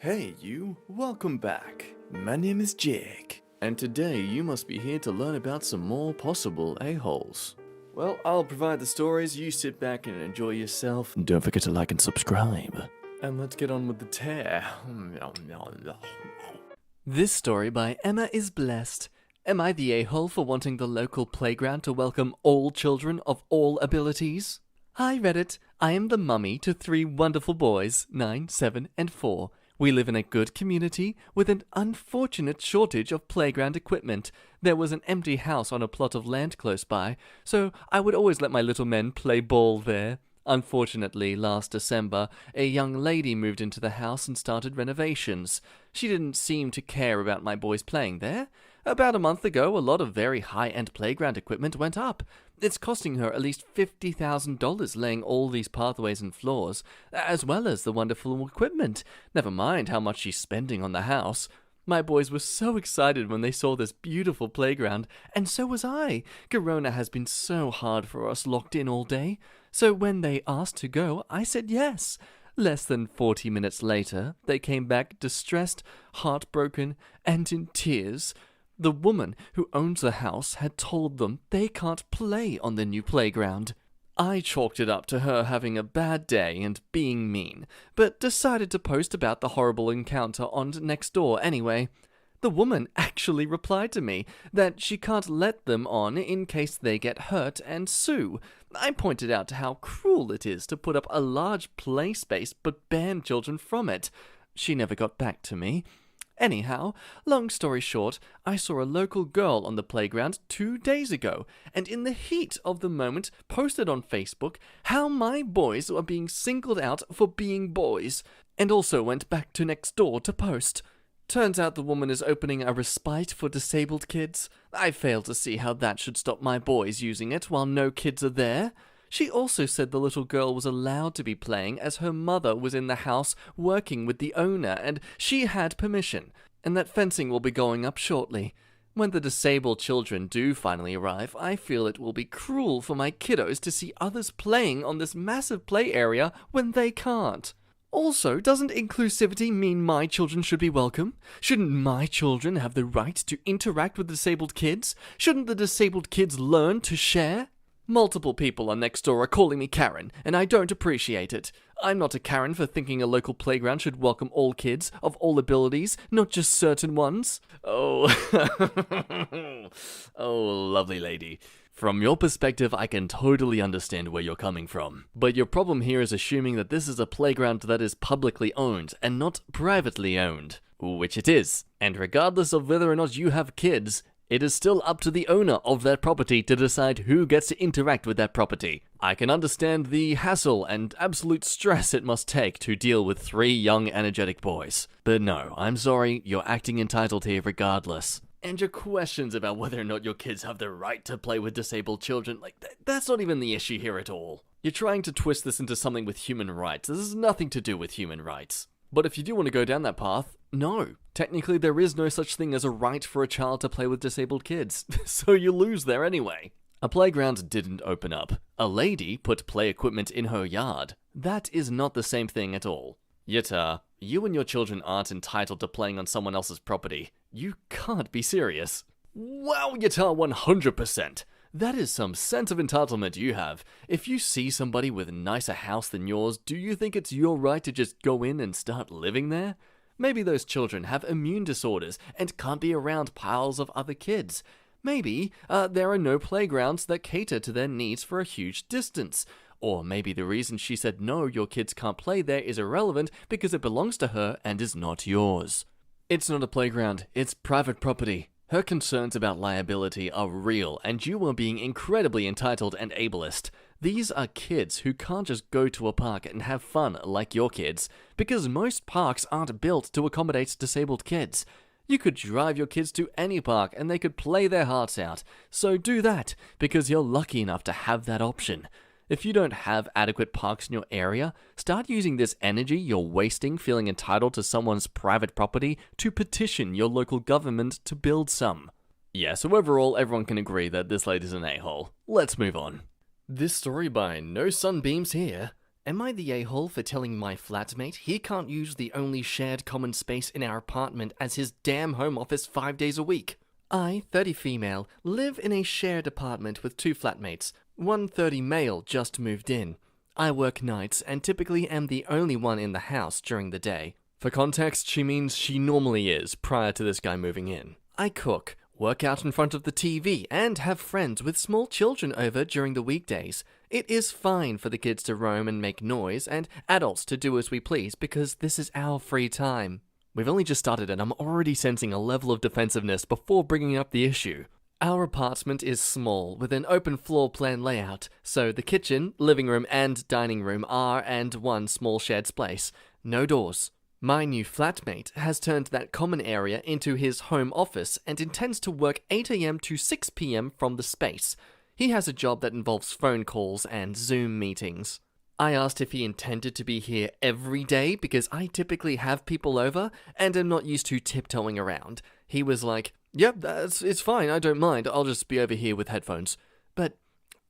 Hey you, welcome back. My name is Jake, and today you must be here to learn about some more possible a-holes. Well, I'll provide the stories, you sit back and enjoy yourself. Don't forget to like and subscribe. And let's get on with the tear. This story by Emma is Blessed. Am I the a-hole for wanting the local playground to welcome all children of all abilities? Hi Reddit, I am the mummy to 3 wonderful boys, 9, 7, and 4. We live in a good community with an unfortunate shortage of playground equipment. There was an empty house on a plot of land close by, so I would always let my little men play ball there. Unfortunately, last December, a young lady moved into the house and started renovations. She didn't seem to care about my boys playing there. About a month ago, a lot of very high-end playground equipment went up. It's costing her at least $50,000 laying all these pathways and floors, as well as the wonderful equipment. Never mind how much she's spending on the house. My boys were so excited when they saw this beautiful playground, and so was I. Corona has been so hard for us locked in all day. So when they asked to go, I said yes. Less than 40 minutes later, they came back distressed, heartbroken, and in tears. The woman who owns the house had told them they can't play on the new playground. I chalked it up to her having a bad day and being mean, but decided to post about the horrible encounter on Nextdoor anyway. The woman actually replied to me that she can't let them on in case they get hurt and sue. I pointed out how cruel it is to put up a large play space but ban children from it. She never got back to me. Anyhow, long story short, I saw a local girl on the playground 2 days ago, and in the heat of the moment posted on Facebook how my boys were being singled out for being boys, and also went back to Nextdoor to post. Turns out the woman is opening a respite for disabled kids. I fail to see how that should stop my boys using it while no kids are there. She also said the little girl was allowed to be playing as her mother was in the house working with the owner and she had permission, and that fencing will be going up shortly. When the disabled children do finally arrive, I feel it will be cruel for my kiddos to see others playing on this massive play area when they can't. Also, doesn't inclusivity mean my children should be welcome? Shouldn't my children have the right to interact with disabled kids? Shouldn't the disabled kids learn to share? Multiple people on Nextdoor are calling me Karen, and I don't appreciate it. I'm not a Karen for thinking a local playground should welcome all kids of all abilities, not just certain ones. Oh, oh, lovely lady. From your perspective, I can totally understand where you're coming from. But your problem here is assuming that this is a playground that is publicly owned and not privately owned, which it is. And regardless of whether or not you have kids, it is still up to the owner of that property to decide who gets to interact with that property. I can understand the hassle and absolute stress it must take to deal with 3 young, energetic boys. But no, I'm sorry, you're acting entitled here regardless. And your questions about whether or not your kids have the right to play with disabled children, that's not even the issue here at all. You're trying to twist this into something with human rights. This has nothing to do with human rights. But if you do want to go down that path, no. Technically, there is no such thing as a right for a child to play with disabled kids, so you lose there anyway. A playground didn't open up. A lady put play equipment in her yard. That is not the same thing at all. Yeta, you and your children aren't entitled to playing on someone else's property. You can't be serious. Wow, Yeta, 100%. That is some sense of entitlement you have. If you see somebody with a nicer house than yours, do you think it's your right to just go in and start living there? Maybe those children have immune disorders and can't be around piles of other kids. Maybe there are no playgrounds that cater to their needs for a huge distance. Or maybe the reason she said no, your kids can't play there is irrelevant because it belongs to her and is not yours. It's not a playground, it's private property. Her concerns about liability are real, and you are being incredibly entitled and ableist. These are kids who can't just go to a park and have fun like your kids, because most parks aren't built to accommodate disabled kids. You could drive your kids to any park and they could play their hearts out, so do that, because you're lucky enough to have that option. If you don't have adequate parks in your area, start using this energy you're wasting feeling entitled to someone's private property to petition your local government to build some. Yeah, so overall, everyone can agree that this lady's an a-hole. Let's move on. This story by No Sunbeams Here. Am I the a-hole for telling my flatmate he can't use the only shared common space in our apartment as his damn home office 5 days a week? I, 30 female, live in a shared apartment with 2 flatmates. One 30 male just moved in. I work nights and typically am the only one in the house during the day. For context, she means she normally is prior to this guy moving in. I cook, work out in front of the TV, and have friends with small children over during the weekdays. It is fine for the kids to roam and make noise, and adults to do as we please because this is our free time. We've only just started and I'm already sensing a level of defensiveness before bringing up the issue. Our apartment is small, with an open floor plan layout, so the kitchen, living room, and dining room are and one small shared space. No doors. My new flatmate has turned that common area into his home office and intends to work 8 a.m. to 6 p.m. from the space. He has a job that involves phone calls and Zoom meetings. I asked if he intended to be here every day because I typically have people over and am not used to tiptoeing around. He was like, "Yep, it's fine, I don't mind, I'll just be over here with headphones." But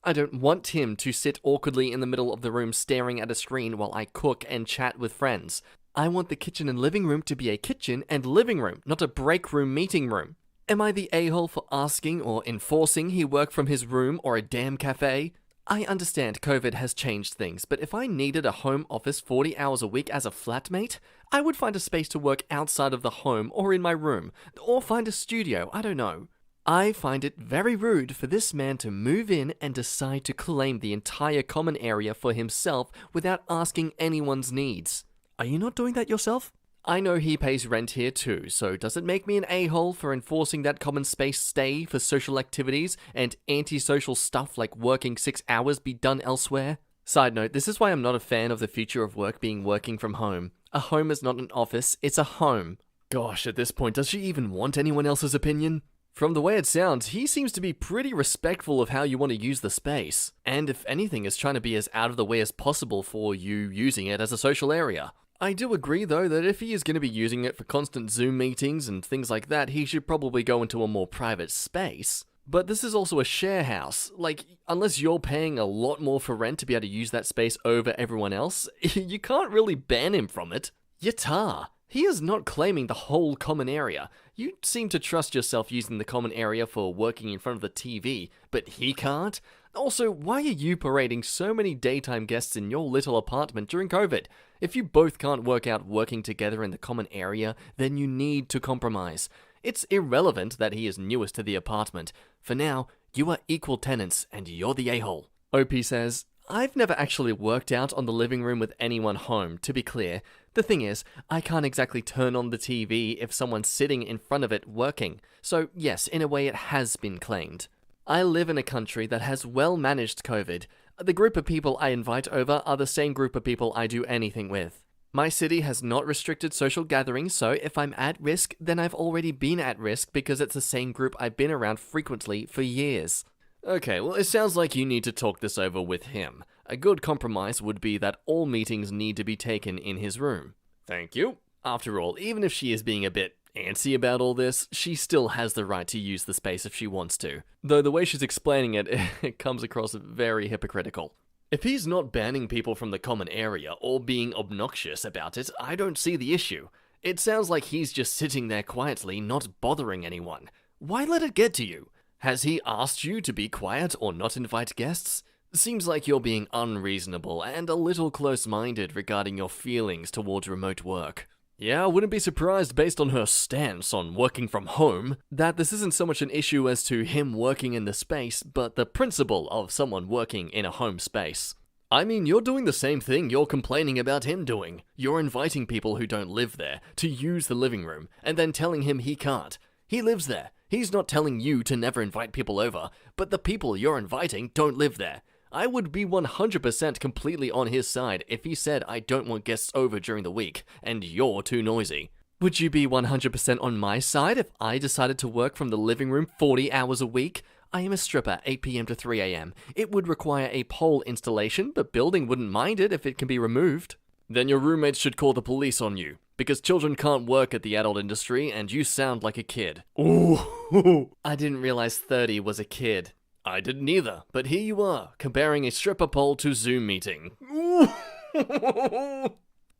I don't want him to sit awkwardly in the middle of the room staring at a screen while I cook and chat with friends. I want the kitchen and living room to be a kitchen and living room, not a break room meeting room. Am I the a-hole for asking or enforcing he work from his room or a damn cafe? I understand COVID has changed things, but if I needed a home office 40 hours a week as a flatmate, I would find a space to work outside of the home or in my room, or find a studio, I don't know. I find it very rude for this man to move in and decide to claim the entire common area for himself without asking anyone's needs. Are you not doing that yourself? I know he pays rent here too, so does it make me an a-hole for enforcing that common space stay for social activities and antisocial stuff like working 6 hours be done elsewhere? Side note, this is why I'm not a fan of the future of work being working from home. A home is not an office, it's a home. Gosh, at this point, does she even want anyone else's opinion? From the way it sounds, he seems to be pretty respectful of how you want to use the space, and if anything is trying to be as out of the way as possible for you using it as a social area. I do agree, though, that if he is going to be using it for constant Zoom meetings and things like that, he should probably go into a more private space. But this is also a share house. Like, unless you're paying a lot more for rent to be able to use that space over everyone else, you can't really ban him from it. Yatar! He is not claiming the whole common area. You seem to trust yourself using the common area for working in front of the TV, but he can't? Also, why are you parading so many daytime guests in your little apartment during COVID? If you both can't work out working together in the common area, then you need to compromise. It's irrelevant that he is newest to the apartment. For now, you are equal tenants and you're the a-hole. OP says, I've never actually worked out on the living room with anyone home, to be clear. The thing is, I can't exactly turn on the TV if someone's sitting in front of it working. So yes, in a way it has been claimed. I live in a country that has well-managed COVID. The group of people I invite over are the same group of people I do anything with. My city has not restricted social gatherings, so if I'm at risk, then I've already been at risk because it's the same group I've been around frequently for years. Okay, well, it sounds like you need to talk this over with him. A good compromise would be that all meetings need to be taken in his room. Thank you. After all, even if she is being a bit antsy about all this, she still has the right to use the space if she wants to. Though the way she's explaining it, it comes across very hypocritical. If he's not banning people from the common area or being obnoxious about it, I don't see the issue. It sounds like he's just sitting there quietly, not bothering anyone. Why let it get to you? Has he asked you to be quiet or not invite guests? Seems like you're being unreasonable and a little close-minded regarding your feelings towards remote work. Yeah, I wouldn't be surprised based on her stance on working from home, that this isn't so much an issue as to him working in the space, but the principle of someone working in a home space. I mean, you're doing the same thing you're complaining about him doing. You're inviting people who don't live there to use the living room, and then telling him he can't. He lives there. He's not telling you to never invite people over, but the people you're inviting don't live there. I would be 100% completely on his side if he said I don't want guests over during the week, and you're too noisy. Would you be 100% on my side if I decided to work from the living room 40 hours a week? I am a stripper, 8 p.m. to 3 a.m. It would require a pole installation, but building wouldn't mind it if it can be removed. Then your roommates should call the police on you, because children can't work at the adult industry and you sound like a kid. Ooh, I didn't realize 30 was a kid. I didn't either, but here you are, comparing a stripper pole to Zoom meeting. Ooh.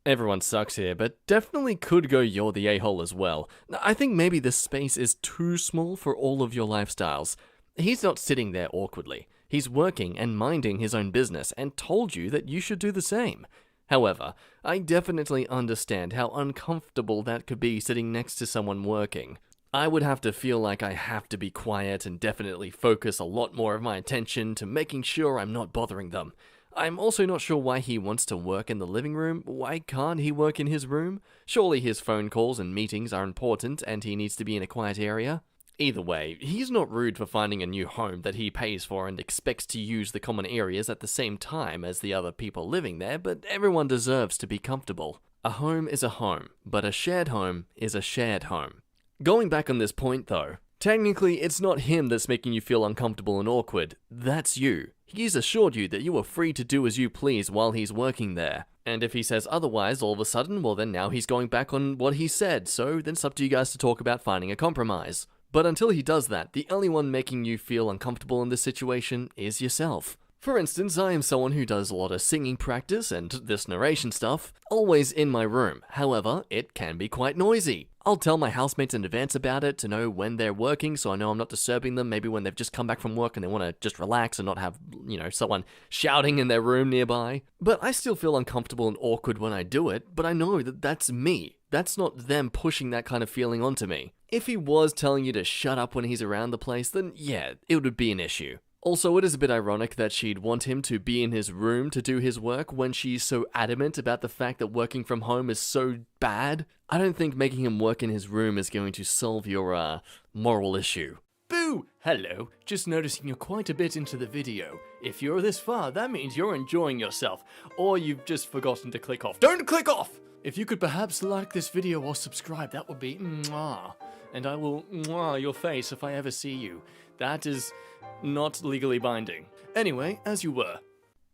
Everyone sucks here, but definitely could go you're the a-hole as well. I think maybe this space is too small for all of your lifestyles. He's not sitting there awkwardly. He's working and minding his own business and told you that you should do the same. However, I definitely understand how uncomfortable that could be sitting next to someone working. I would have to feel like I have to be quiet and definitely focus a lot more of my attention to making sure I'm not bothering them. I'm also not sure why he wants to work in the living room. Why can't he work in his room? Surely his phone calls and meetings are important and he needs to be in a quiet area. Either way, he's not rude for finding a new home that he pays for and expects to use the common areas at the same time as the other people living there, but everyone deserves to be comfortable. A home is a home, but a shared home is a shared home. Going back on this point though, technically it's not him that's making you feel uncomfortable and awkward, that's you. He's assured you that you are free to do as you please while he's working there. And if he says otherwise all of a sudden, well then now he's going back on what he said, so then it's up to you guys to talk about finding a compromise. But until he does that, the only one making you feel uncomfortable in this situation is yourself. For instance, I am someone who does a lot of singing practice and this narration stuff, always in my room. However, it can be quite noisy. I'll tell my housemates in advance about it to know when they're working so I know I'm not disturbing them, maybe when they've just come back from work and they want to just relax and not have, someone shouting in their room nearby. But I still feel uncomfortable and awkward when I do it, but I know that that's me. That's not them pushing that kind of feeling onto me. If he was telling you to shut up when he's around the place, then yeah, it would be an issue. Also, it is a bit ironic that she'd want him to be in his room to do his work when she's so adamant about the fact that working from home is so bad. I don't think making him work in his room is going to solve your, moral issue. Boo! Hello, just noticing you're quite a bit into the video. If you're this far, that means you're enjoying yourself, or you've just forgotten to click off. Don't click off! If you could perhaps like this video or subscribe, that would be mwah. And I will mwah your face if I ever see you. That is not legally binding. Anyway, as you were.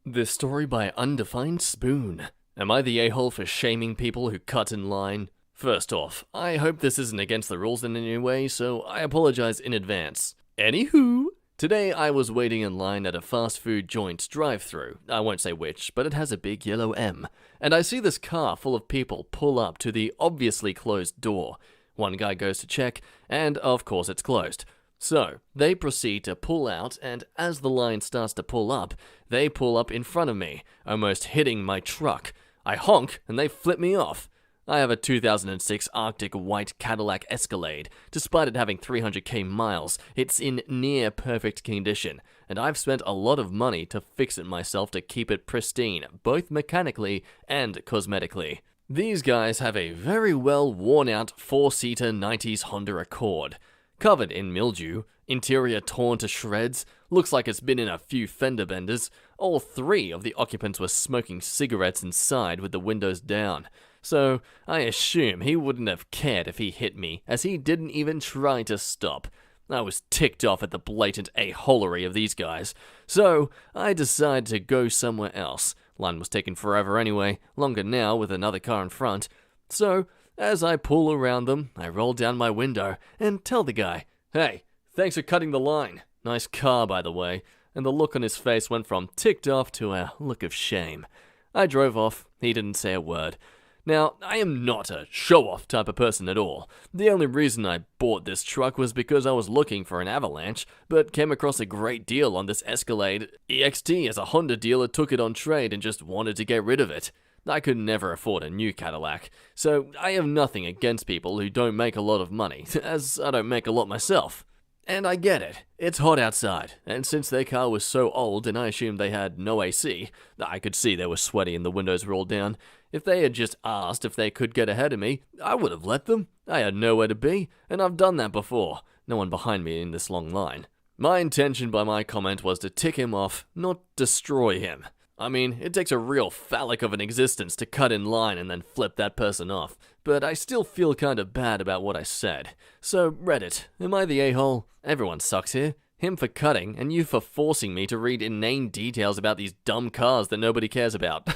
This story by Undefined Spoon. Am I the a-hole for shaming people who cut in line? First off, I hope this isn't against the rules in any way, so I apologize in advance. Anywho, today I was waiting in line at a fast food joint drive-thru. I won't say which, but it has a big yellow M. And I see this car full of people pull up to the obviously closed door. One guy goes to check, and of course it's closed. So, they proceed to pull out, and as the line starts to pull up, they pull up in front of me, almost hitting my truck. I honk, and they flip me off. I have a 2006 Arctic white Cadillac Escalade. Despite it having 300k miles, it's in near perfect condition, and I've spent a lot of money to fix it myself to keep it pristine, both mechanically and cosmetically. These guys have a very well worn out 4-seater 90s Honda Accord. Covered in mildew, interior torn to shreds, looks like it's been in a few fender benders. All 3 of the occupants were smoking cigarettes inside with the windows down. So, I assume he wouldn't have cared if he hit me, as he didn't even try to stop. I was ticked off at the blatant a-holery of these guys, so I decided to go somewhere else. Line was taking forever anyway, longer now with another car in front. So, as I pull around them, I roll down my window and tell the guy, "Hey, thanks for cutting the line. Nice car, by the way." And the look on his face went from ticked off to a look of shame. I drove off. He didn't say a word. Now, I am not a show-off type of person at all. The only reason I bought this truck was because I was looking for an Avalanche, but came across a great deal on this Escalade EXT as a Honda dealer took it on trade and just wanted to get rid of it. I could never afford a new Cadillac, so I have nothing against people who don't make a lot of money, as I don't make a lot myself. And I get it, it's hot outside, and since their car was so old and I assumed they had no AC, I could see they were sweaty and the windows rolled down. If they had just asked if they could get ahead of me, I would have let them. I had nowhere to be, and I've done that before. No one behind me in this long line. My intention by my comment was to tick him off, not destroy him. I mean, it takes a real phallic of an existence to cut in line and then flip that person off, but I still feel kinda bad about what I said. So, Reddit, am I the a-hole? Everyone sucks here. Him for cutting, and you for forcing me to read inane details about these dumb cars that nobody cares about.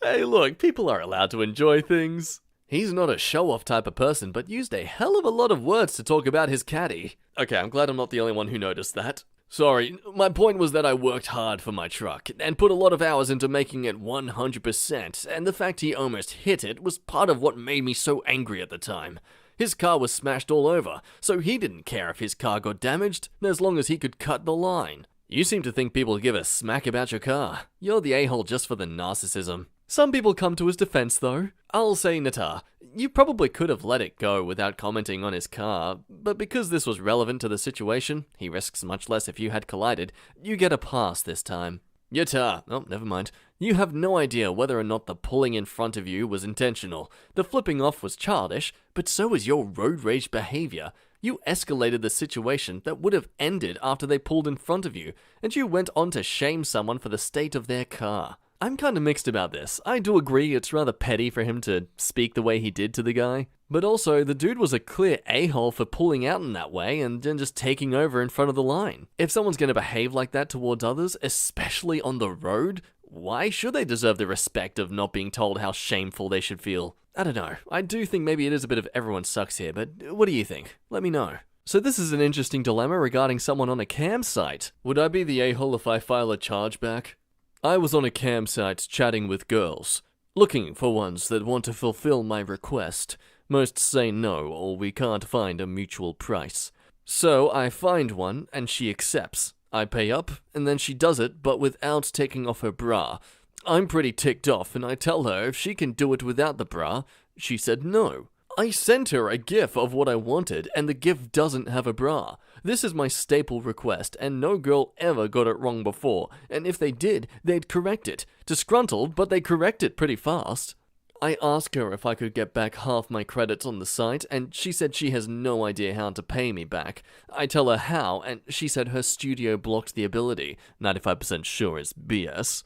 Hey look, people are allowed to enjoy things. He's not a show-off type of person, but used a hell of a lot of words to talk about his caddy. Okay, I'm glad I'm not the only one who noticed that. Sorry, my point was that I worked hard for my truck and put a lot of hours into making it 100%, and the fact he almost hit it was part of what made me so angry at the time. His car was smashed all over, so he didn't care if his car got damaged, as long as he could cut the line. You seem to think people give a smack about your car. You're the a-hole just for the narcissism. Some people come to his defense, though. I'll say, Nata, you probably could have let it go without commenting on his car, but because this was relevant to the situation, he risks much less if you had collided, you get a pass this time. Yata, oh, never mind. You have no idea whether or not the pulling in front of you was intentional. The flipping off was childish, but so was your road rage behavior. You escalated the situation that would have ended after they pulled in front of you, and you went on to shame someone for the state of their car. I'm kinda mixed about this. I do agree it's rather petty for him to speak the way he did to the guy, but also the dude was a clear a-hole for pulling out in that way and then just taking over in front of the line. If someone's gonna behave like that towards others, especially on the road, why should they deserve the respect of not being told how shameful they should feel? I don't know. I do think maybe it is a bit of everyone sucks here, but what do you think? Let me know. So this is an interesting dilemma regarding someone on a campsite. Would I be the a-hole if I file a chargeback? I was on a campsite chatting with girls, looking for ones that want to fulfill my request. Most say no, or we can't find a mutual price. So I find one, and she accepts. I pay up, and then she does it, but without taking off her bra. I'm pretty ticked off, and I tell her if she can do it without the bra. She said no. I sent her a GIF of what I wanted, and the GIF doesn't have a bra. This is my staple request, and no girl ever got it wrong before, and if they did, they'd correct it. Disgruntled, but they correct it pretty fast. I asked her if I could get back half my credits on the site, and she said she has no idea how to pay me back. I tell her how, and she said her studio blocked the ability. 95% sure is BS.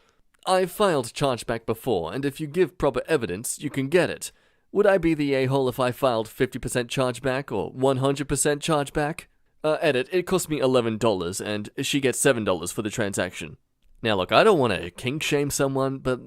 I've filed chargeback before, and if you give proper evidence, you can get it. Would I be the a-hole if I filed 50% chargeback or 100% chargeback? Edit, it cost me $11, and she gets $7 for the transaction. Now look, I don't want to kink shame someone, but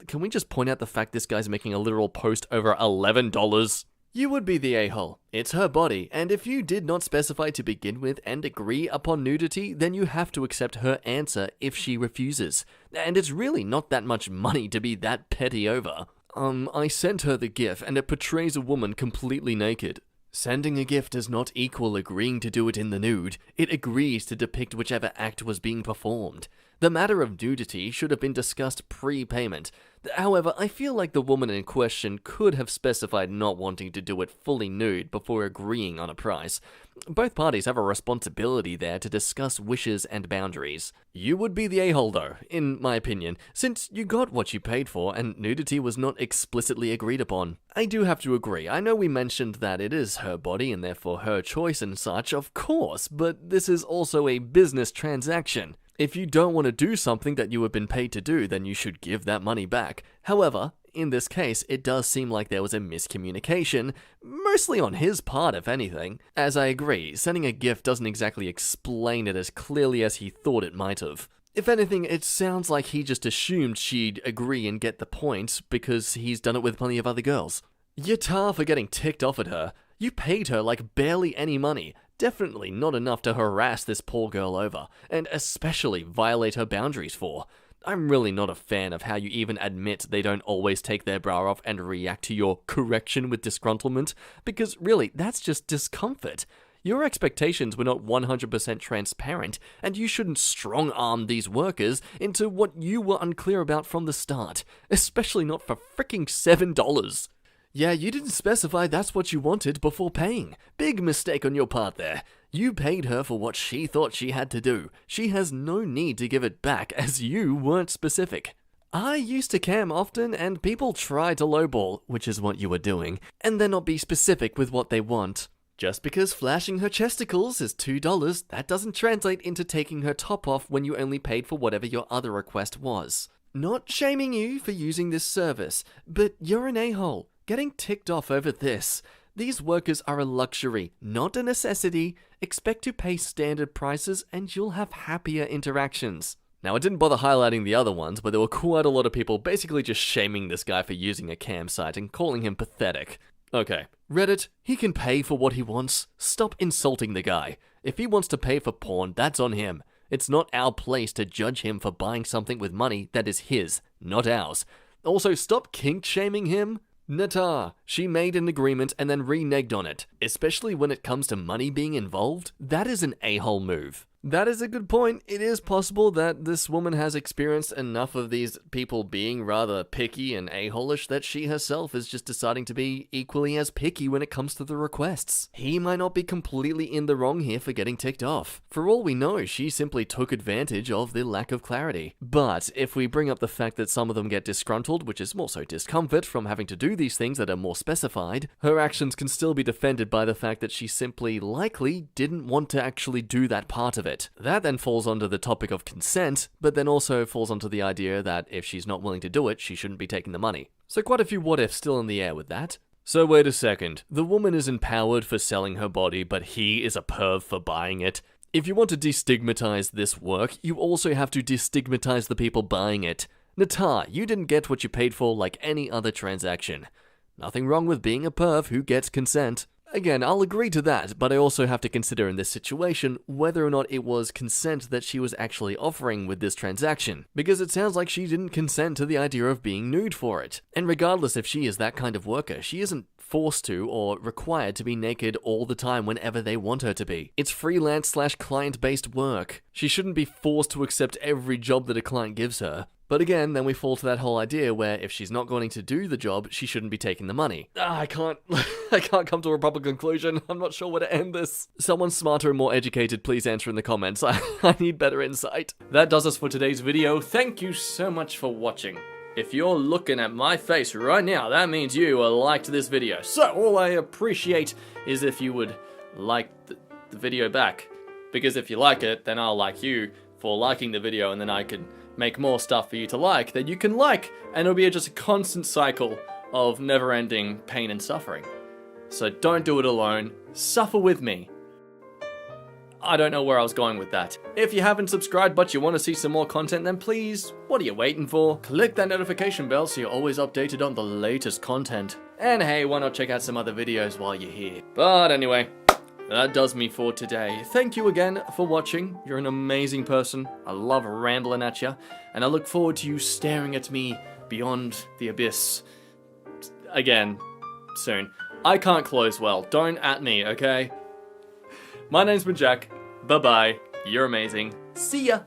can we just point out the fact this guy's making a literal post over $11? You would be the a-hole. It's her body, and if you did not specify to begin with and agree upon nudity, then you have to accept her answer if she refuses. And it's really not that much money to be that petty over. I sent her the GIF, and it portrays a woman completely naked. Sending a GIF does not equal agreeing to do it in the nude. It agrees to depict whichever act was being performed. The matter of nudity should have been discussed pre-payment. However, I feel like the woman in question could have specified not wanting to do it fully nude before agreeing on a price. Both parties have a responsibility there to discuss wishes and boundaries. You would be the a-hole though, in my opinion, since you got what you paid for and nudity was not explicitly agreed upon. I do have to agree, I know we mentioned that it is her body and therefore her choice and such, of course, but this is also a business transaction. If you don't want to do something that you have been paid to do, then you should give that money back. However, in this case, it does seem like there was a miscommunication, mostly on his part if anything. As I agree, sending a GIF doesn't exactly explain it as clearly as he thought it might have. If anything, it sounds like he just assumed she'd agree and get the point because he's done it with plenty of other girls. You're tar for getting ticked off at her. You paid her like barely any money. Definitely not enough to harass this poor girl over, and especially violate her boundaries for. I'm really not a fan of how you even admit they don't always take their bra off and react to your correction with disgruntlement, because really, that's just discomfort. Your expectations were not 100% transparent, and you shouldn't strong-arm these workers into what you were unclear about from the start, especially not for fricking $7. Yeah, you didn't specify that's what you wanted before paying. Big mistake on your part there. You paid her for what she thought she had to do. She has no need to give it back as you weren't specific. I used to cam often and people try to lowball, which is what you were doing, and then not be specific with what they want. Just because flashing her chesticles is $2, that doesn't translate into taking her top off when you only paid for whatever your other request was. Not shaming you for using this service, but you're an a-hole. Getting ticked off over this. These workers are a luxury, not a necessity. Expect to pay standard prices and you'll have happier interactions. Now, I didn't bother highlighting the other ones, but there were quite a lot of people basically just shaming this guy for using a campsite and calling him pathetic. Okay, Reddit, he can pay for what he wants. Stop insulting the guy. If he wants to pay for porn, that's on him. It's not our place to judge him for buying something with money that is his, not ours. Also, stop kink-shaming him. Nata, she made an agreement and then reneged on it. Especially when it comes to money being involved, that is an a-hole move. That is a good point. It is possible that this woman has experienced enough of these people being rather picky and a-hole-ish that she herself is just deciding to be equally as picky when it comes to the requests. He might not be completely in the wrong here for getting ticked off. For all we know, she simply took advantage of the lack of clarity. But if we bring up the fact that some of them get disgruntled, which is more so discomfort from having to do these things that are more specified, her actions can still be defended by the fact that she simply likely didn't want to actually do that part of it. That then falls onto the topic of consent, but then also falls onto the idea that if she's not willing to do it, she shouldn't be taking the money. So quite a few what-ifs still in the air with that. So wait a second, the woman is empowered for selling her body, but he is a perv for buying it? If you want to destigmatize this work, you also have to destigmatize the people buying it. Nata, you didn't get what you paid for like any other transaction. Nothing wrong with being a perv who gets consent. Again, I'll agree to that, but I also have to consider in this situation whether or not it was consent that she was actually offering with this transaction, because it sounds like she didn't consent to the idea of being nude for it. And regardless if she is that kind of worker, she isn't forced to or required to be naked all the time whenever they want her to be. It's freelance/client-based work. She shouldn't be forced to accept every job that a client gives her. But again, then we fall to that whole idea where if she's not going to do the job, she shouldn't be taking the money. I can't come to a proper conclusion. I'm not sure where to end this. Someone smarter and more educated, please answer in the comments. I need better insight. That does us for today's video. Thank you so much for watching. If you're looking at my face right now, that means you liked this video. So all I appreciate is if you would like the video back. Because if you like it, then I'll like you for liking the video, and then I can make more stuff for you to like that you can like, and it'll be just a constant cycle of never-ending pain and suffering. So don't do it alone, suffer with me. I don't know where I was going with that. If you haven't subscribed but you want to see some more content, then please, what are you waiting for? Click that notification bell so you're always updated on the latest content. And hey, why not check out some other videos while you're here? But anyway, that does me for today. Thank you again for watching. You're an amazing person. I love rambling at you, and I look forward to you staring at me beyond the abyss again soon. I can't close well. Don't at me, okay? My name's been Jack. Bye-bye. You're amazing. See ya!